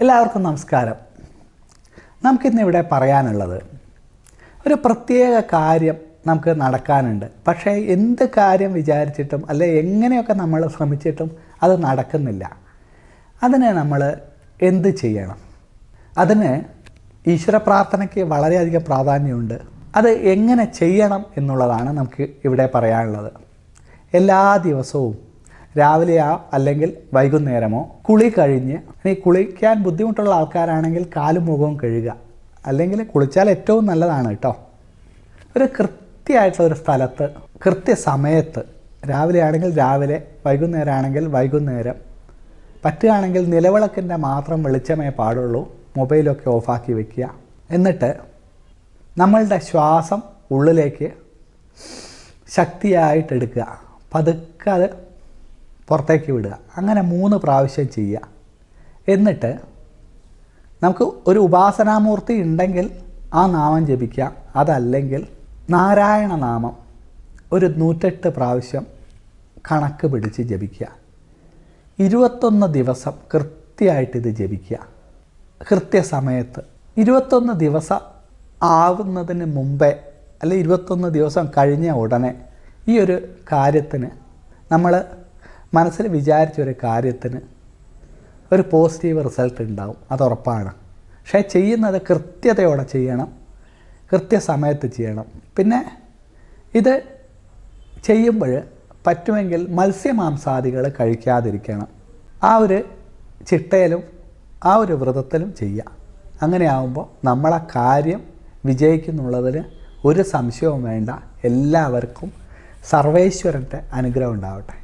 എല്ലാവർക്കും നമസ്കാരം. നമുക്കിന്നിവിടെ പറയാനുള്ളത് ഒരു പ്രത്യേക കാര്യം നമുക്ക് നടക്കാനുണ്ട്. പക്ഷേ എന്ത് കാര്യം വിചാരിച്ചിട്ടും അല്ലെ എങ്ങനെയൊക്കെ നമ്മൾ ശ്രമിച്ചിട്ടും അത് നടക്കുന്നില്ല. അതിന് നമ്മൾ എന്ത് ചെയ്യണം? അതിന് ഈശ്വര പ്രാർത്ഥനയ്ക്ക് വളരെയധികം പ്രാധാന്യമുണ്ട്. അത് എങ്ങനെ ചെയ്യണം എന്നുള്ളതാണ് നമുക്ക് ഇവിടെ പറയാനുള്ളത്. എല്ലാ ദിവസവും രാവിലെയോ അല്ലെങ്കിൽ വൈകുന്നേരമോ കുളി കഴിഞ്ഞ്, ഇനി കുളിക്കാൻ ബുദ്ധിമുട്ടുള്ള ആൾക്കാരാണെങ്കിൽ കാലും മുഖവും കഴുകുക, അല്ലെങ്കിൽ കുളിച്ചാൽ ഏറ്റവും നല്ലതാണ് കേട്ടോ. ഒരു കൃത്യമായിട്ടുള്ളൊരു സ്ഥലത്ത് കൃത്യസമയത്ത്, രാവിലെ ആണെങ്കിൽ രാവിലെ, വൈകുന്നേരം ആണെങ്കിൽ വൈകുന്നേരം, പറ്റുകയാണെങ്കിൽ നിലവിളക്കിൻ്റെ മാത്രം വെളിച്ചമേ പാടുള്ളൂ, മൊബൈലൊക്കെ ഓഫാക്കി വയ്ക്കുക. എന്നിട്ട് നമ്മളുടെ ശ്വാസം ഉള്ളിലേക്ക് ശക്തിയായിട്ടെടുക്കുക, പതുക്കെ അത് പുറത്തേക്ക് വിടുക. അങ്ങനെ 3 പ്രാവശ്യം ചെയ്യുക. എന്നിട്ട് നമുക്ക് ഒരു ഉപാസനാമൂർത്തി ഉണ്ടെങ്കിൽ ആ നാമം ജപിക്കാം. അതല്ലെങ്കിൽ നാരായണ നാമം ഒരു 108 പ്രാവശ്യം കണക്ക് പിടിച്ച് ജപിക്കുക. 21 ദിവസം കൃത്യമായിട്ടിത് ജപിക്കുക. കൃത്യസമയത്ത് 21 ദിവസം ആവുന്നതിന് മുമ്പേ അല്ലെങ്കിൽ 21 ദിവസം കഴിഞ്ഞ ഉടനെ ഈ ഒരു കാര്യത്തിന്, നമ്മൾ മനസ്സിൽ വിചാരിച്ചൊരു കാര്യത്തിന് ഒരു പോസിറ്റീവ് റിസൾട്ട് ഉണ്ടാവും, അതുറപ്പാണ്. പക്ഷേ ചെയ്യുന്നത് കൃത്യതയോടെ ചെയ്യണം, കൃത്യസമയത്ത് ചെയ്യണം. പിന്നെ ഇത് ചെയ്യുമ്പോൾ പറ്റുമെങ്കിൽ മത്സ്യമാംസാദികൾ കഴിക്കാതിരിക്കണം. ആ ഒരു ചിട്ടയിലും ആ ഒരു വ്രതത്തിലും ചെയ്യുക. അങ്ങനെയാവുമ്പോൾ നമ്മളെ കാര്യം വിജയിക്കുന്നുള്ളതിന് ഒരു സംശയവും വേണ്ട. എല്ലാവർക്കും സർവേശ്വരൻ്റെ അനുഗ്രഹം ഉണ്ടാവട്ടെ.